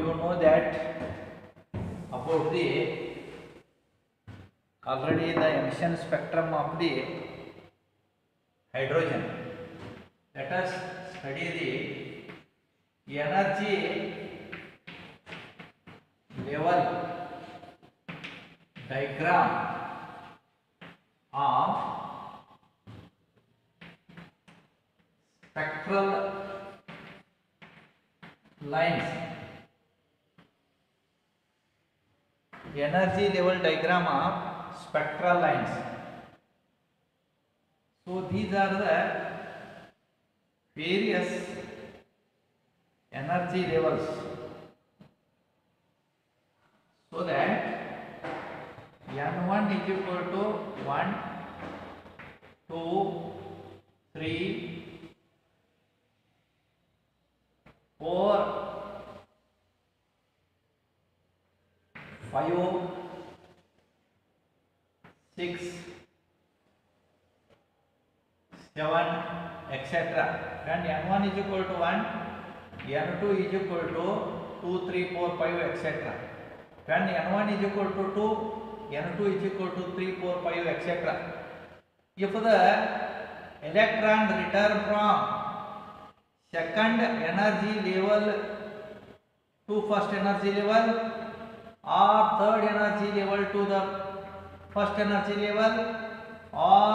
you know that about the already the emission spectrum of the hydrogen. Let us study the energy level diagram of spectral lines. Energy level diagram of spectral lines. So these are the various energy levels, so that N1 is equal to 1, 2, 3, 4, 5, 6, 7, etc. When N1 is equal to 1, N2 is equal to 2, 3, 4, 5, etc. When N1 is equal to 2, N2 is equal to 3, 4, 5, etc. If the electron return from second energy level to first energy level, or third energy level to the first energy level, or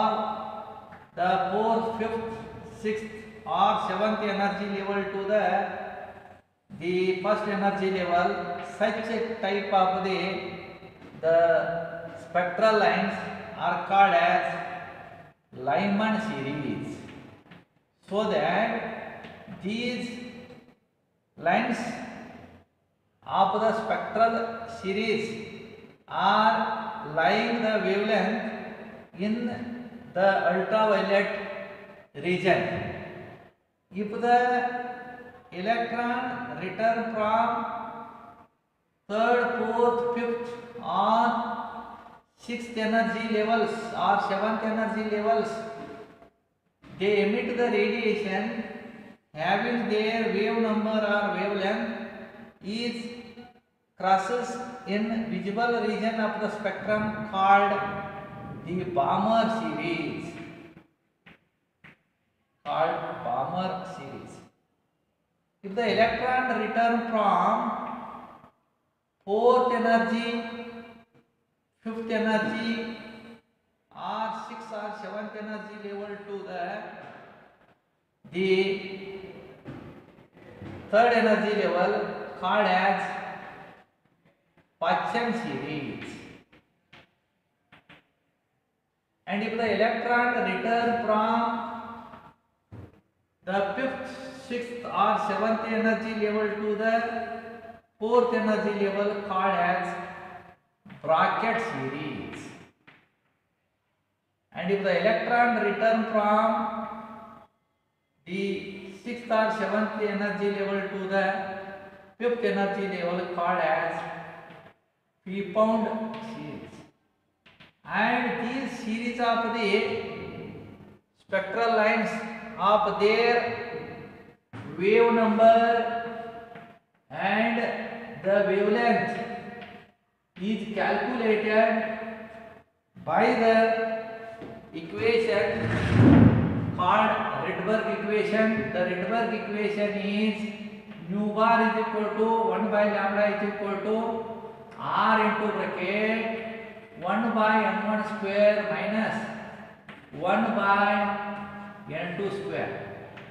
the fourth, fifth, sixth or seventh energy level to the first energy level, such type of the spectral lines are called as Lyman series. So that these lines of the spectral series are lying the wavelength in the ultraviolet region. If the electron return from third, fourth, fifth or sixth energy levels or seventh energy levels, they emit the radiation having their wave number or wavelength is crosses in visible region of the spectrum called the Balmer series. If the electron return from fourth energy, fifth energy or sixth or seventh energy level to the third energy level, called as Paschen series. And if the electron return from the fifth, sixth or seventh energy level to the fourth energy level, called as Bracket series. And if the electron return from the sixth or seventh energy level to the fifth energy level, called as P-pound series. And these series of the spectral lines of their wave number and the wavelength is calculated by the equation called Rydberg equation. The Rydberg equation is nu bar is equal to 1 by lambda is equal to r into bracket 1 by n1 square minus 1 by n2 square,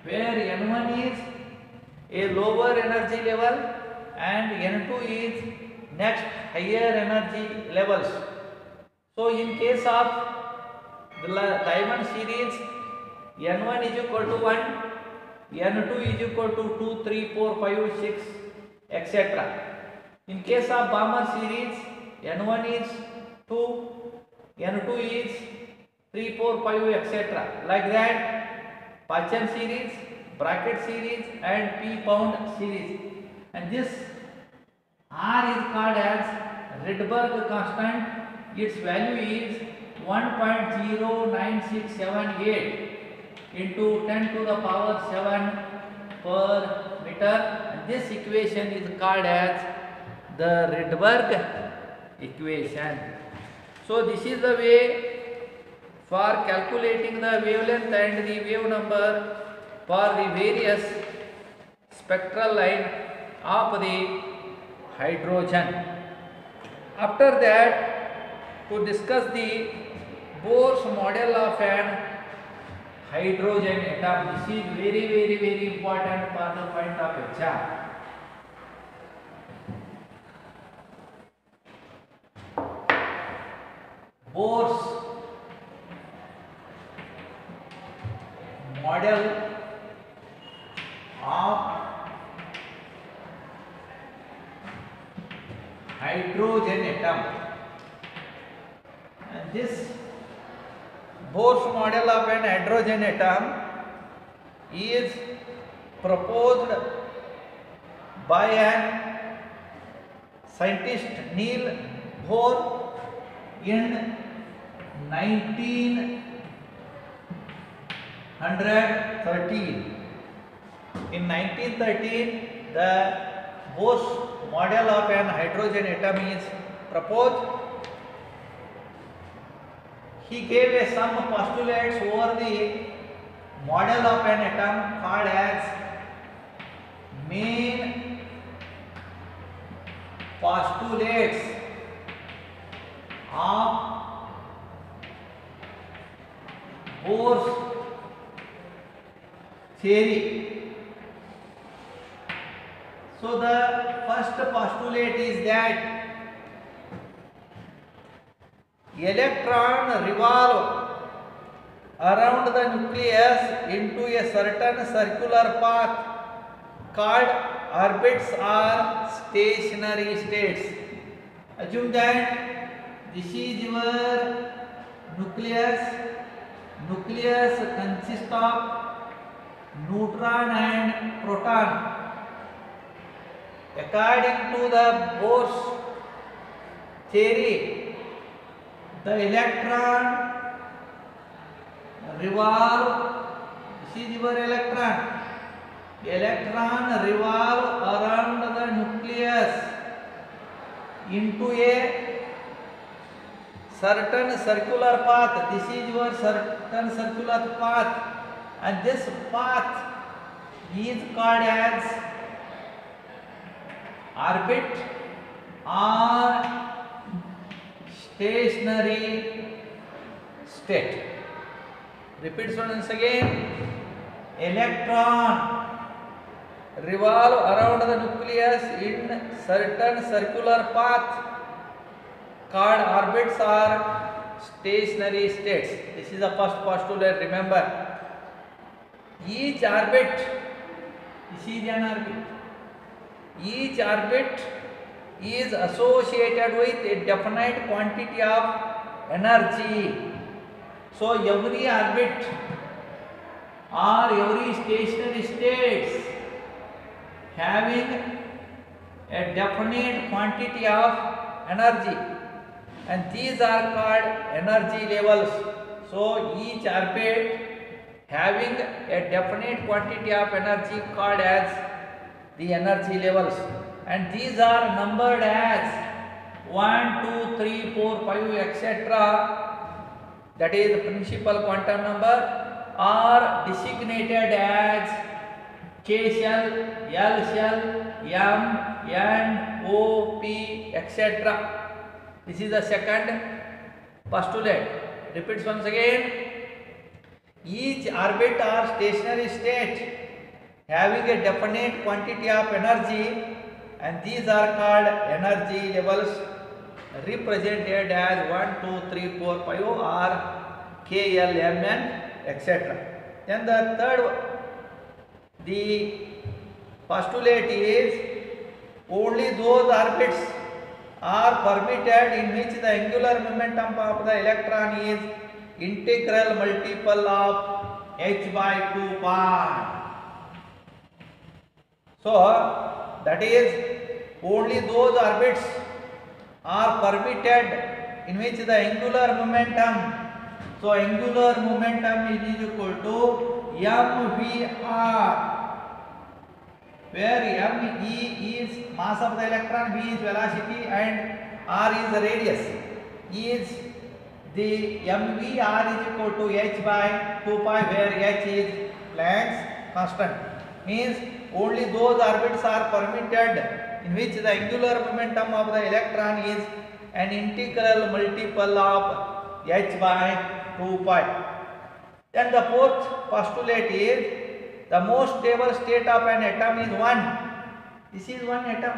where n1 is a lower energy level and n2 is next higher energy levels. So in case of the Lyman series, n1 is equal to 1, n2 is equal to 2, 3, 4, 5, 6, etc. In case of Balmer series, n1 is 2, n2 is 3, 4, 5, etc. Like that, Paschen series, Bracket series and P-pound series. And this R is called as Rydberg constant. Its value is 1.09678 into 10 to the power 7 per meter, and this equation is called as the Rydberg equation. So this is the way for calculating the wavelength and the wave number for the various spectral line of the hydrogen. After that, to discuss the Bohr's model of an hydrogen atom. This is very important for the point of exam. Bohr's model of hydrogen atom. And this Bohr's model of an hydrogen atom is proposed by an scientist Neil Bohr in 1913. In 1913, the Bohr's model of an hydrogen atom is proposed. He gave some postulates over the model of an atom called as main postulates of Bohr's theory. So the first postulate is that electron revolve around the nucleus into a certain circular path called orbits or stationary states. Assume that this is your nucleus. Nucleus consists of neutron and proton. According to the Bohr's theory, the electron revolve. This is your electron. Electron revolve around the nucleus into a certain circular path. This is your certain circular path, and this path is called as orbit or stationary state. Repeat once again. Electron revolve around the nucleus in certain circular path called orbits or stationary states. This is the first postulate, remember. Each orbit, this is an orbit. Each orbit is associated with a definite quantity of energy. So every orbit or every stationary states having a definite quantity of energy, and these are called energy levels. So each orbit having a definite quantity of energy called as the energy levels, and these are numbered as 1, 2, 3, 4, 5, etc. That is the principal quantum number, are designated as K shell, L shell, M, N, O, P, etc. This is the second postulate. Repeats once again. Each orbit or stationary state having a definite quantity of energy, and these are called energy levels, represented as 1, 2, 3, 4, 5 or K, L, M, N, etc. Then the third, the postulate is only those orbits are permitted in which the angular momentum of the electron is integral multiple of h/2 pi. So that is only those orbits are permitted in which the angular momentum, so angular momentum is equal to mvr. where me is mass of the electron, v is velocity, and r is the radius. Is the mvr is equal to h by 2 pi, where h is Planck's constant. Means only those orbits are permitted in which the angular momentum of the electron is an integral multiple of h by 2 pi. Then the fourth postulate is the most stable state of an atom is 1. This is one atom.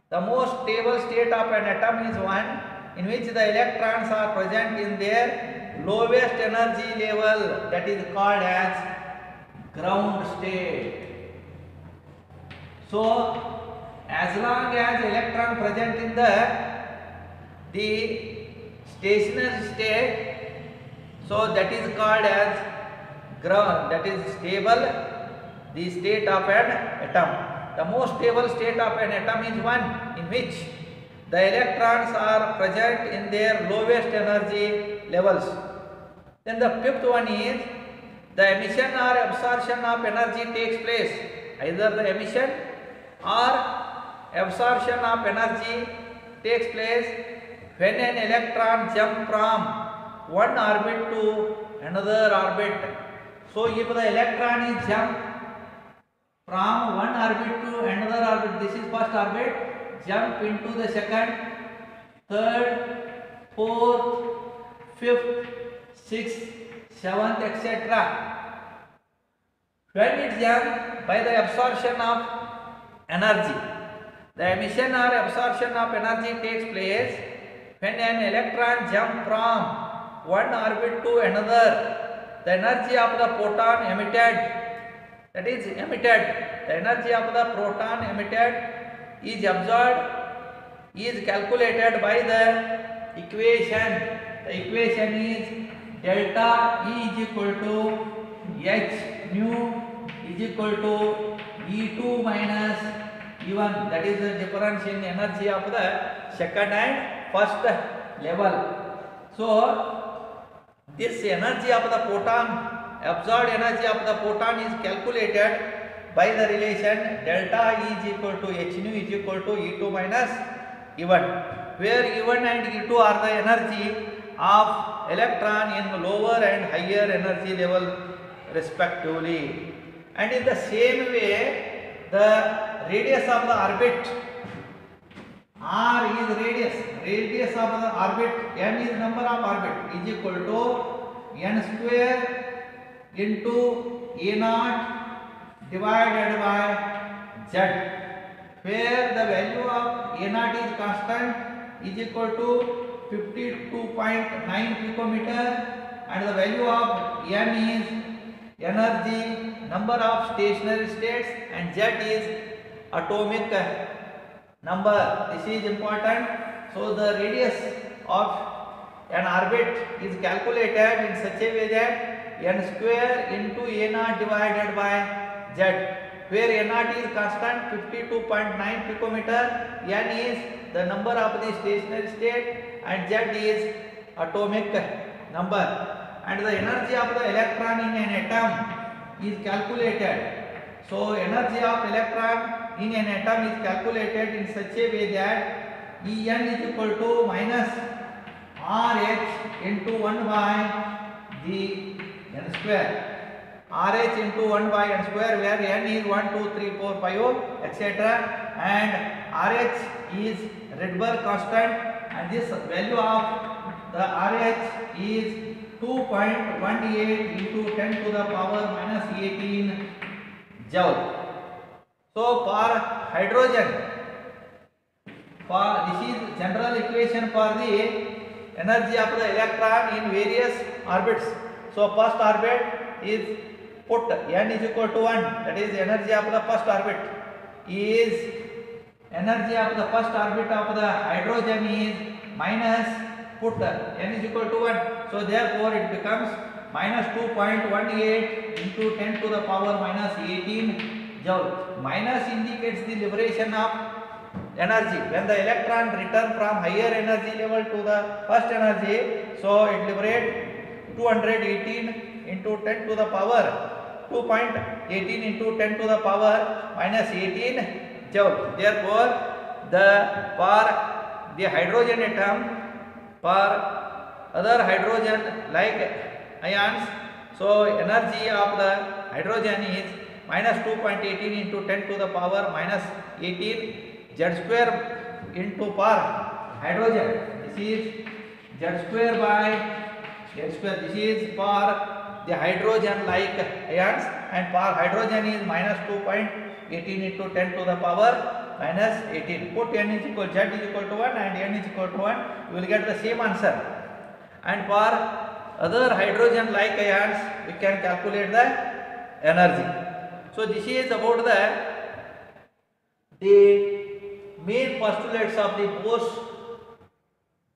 The most stable state of an atom is 1, in which the electrons are present in their lowest energy level, that is called as ground state. So as long as electron present in the stationary state, so that is called as ground, that is stable, the state of an atom. The most stable state of an atom is 1, in which the electrons are present in their lowest energy levels. Then the fifth one is the emission or absorption of energy takes place. Either the emission or absorption of energy takes place when an electron jumps from one orbit to another orbit. So if the electron is jumped from one orbit to another orbit, this is first orbit, jump into the second, third, fourth, fifth, sixth, seventh, etc. When it jumps by the absorption of energy, the emission or absorption of energy takes place when an electron jumps from one orbit to another. The energy of the proton emitted, that is emitted, the energy of the proton emitted is absorbed, is calculated by the equation. The equation is delta E is equal to h nu is equal to E2 minus E1, that is the difference in energy of the second and first level. So this energy of the proton, absorbed energy of the proton, is calculated by the relation delta E is equal to h nu is equal to E2 minus E1, where E1 and E2 are the energy of electron in lower and higher energy level respectively. And in the same way, the radius of the orbit, r is radius of the orbit, n is number of orbit, is equal to n square into a naught divided by z, where the value of a naught is constant, is equal to 52.9 picometer, and the value of n is energy, number of stationary states, and z is atomic number. This is important. So the radius of an orbit is calculated in such a way that n square into a naught divided by z, where a naught is constant 52.9 picometer, n is the number of the stationary state, and z is atomic number. And the energy of the electron in an atom is calculated. So energy of electron in an atom is calculated in such a way that En is equal to minus RH into 1 by the n square, RH into 1 by n square, where n is 1, 2, 3, 4, 5, etc. and RH is Rydberg constant, and this value of the RH is 2.18 into 10 to the power minus 18 joule. So for hydrogen, this is general equation for the energy of the electron in various orbits. So first orbit is put n is equal to 1, that is energy of the first orbit, is energy of the first orbit of the hydrogen is minus put n is equal to 1. So therefore it becomes minus 2.18 into 10 to the power minus 18 joule. Minus indicates the liberation of energy. When the electron return from higher energy level to the first energy, so it liberates 218 into 10 to the power 2.18 into 10 to the power minus 18 joule. Therefore, for the hydrogen atom, for other hydrogen like ions, so energy of the hydrogen is minus 2.18 into 10 to the power minus 18 z square into per hydrogen. This is z square by z square. This is for the hydrogen like ions, and for hydrogen is minus 2.18 into 10 to the power minus 18. Put n is equal, z is equal to 1 and n is equal to 1. You will get the same answer. And for other hydrogen like ions, we can calculate the energy. So this is about the main postulates of the Bose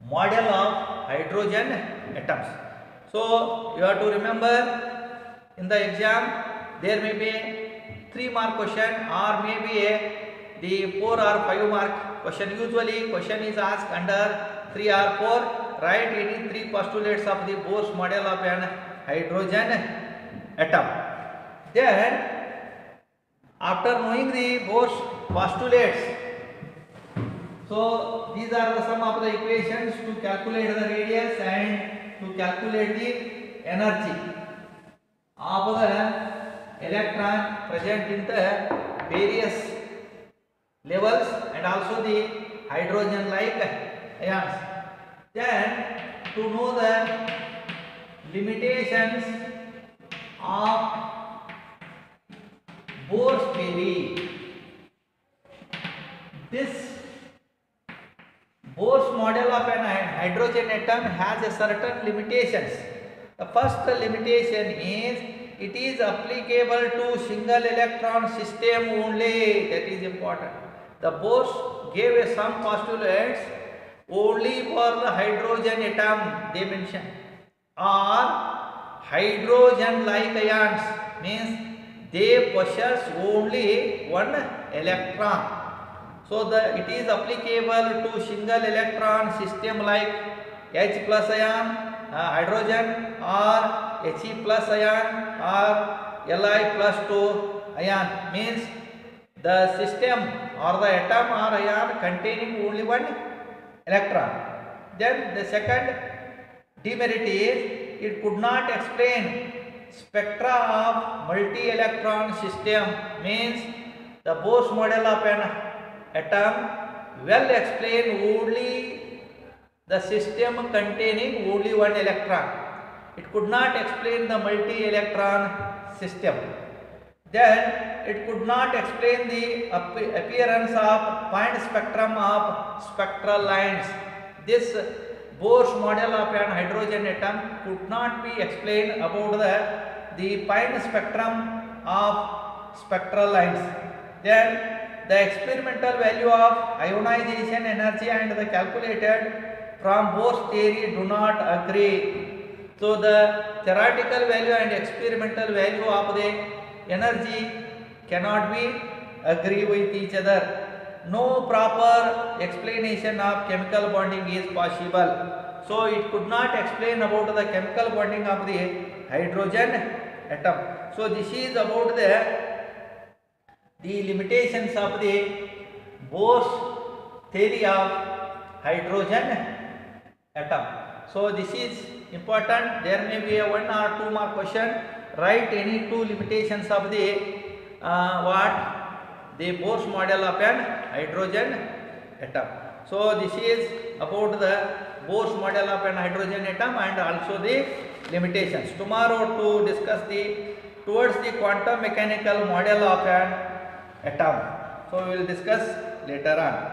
model of hydrogen atoms. So you have to remember, in the exam there may be 3 mark question or maybe the 4 or 5 mark question. Usually question is asked under 3 or 4. Write any 3 postulates of the Bose model of an hydrogen atom. Then after knowing the Bose postulates, so these are the sum of the equations to calculate the radius and to calculate the energy of the electron present in the various levels and also the hydrogen like ions. Then to know the limitations of Bose theory, this Bose model of an hydrogen atom has a certain limitations. The first limitation is it is applicable to single electron system only. That is important. The Bose gave some postulates only for the hydrogen atom, they mention, or hydrogen like ions, means they possess only one electron. So it is applicable to single electron system like H plus ion hydrogen or He plus ion or Li plus 2 ion, means the system or the atom or ion containing only one electron. Then the second demerit is it could not explain spectra of multi-electron system, means the Bose model of an atom well explain only the system containing only one electron. It could not explain the multi-electron system. Then it could not explain the appearance of point spectrum of spectral lines. This Bose model of an hydrogen atom could not be explained about the point spectrum of spectral lines. Then the experimental value of ionization energy and the calculated from Bose theory do not agree. So the theoretical value and experimental value of the energy cannot be agree with each other. No proper explanation of chemical bonding is possible. So it could not explain about the chemical bonding of the hydrogen atom. So this is about the limitations of the Bose theory of hydrogen atom. So this is important. There may be a 1 or 2 mark question. Write any 2 limitations of the the Bose model of an hydrogen atom. So this is about the Bose model of an hydrogen atom and also the limitations. Tomorrow to discuss towards the quantum mechanical model of an atom. So we will discuss later on.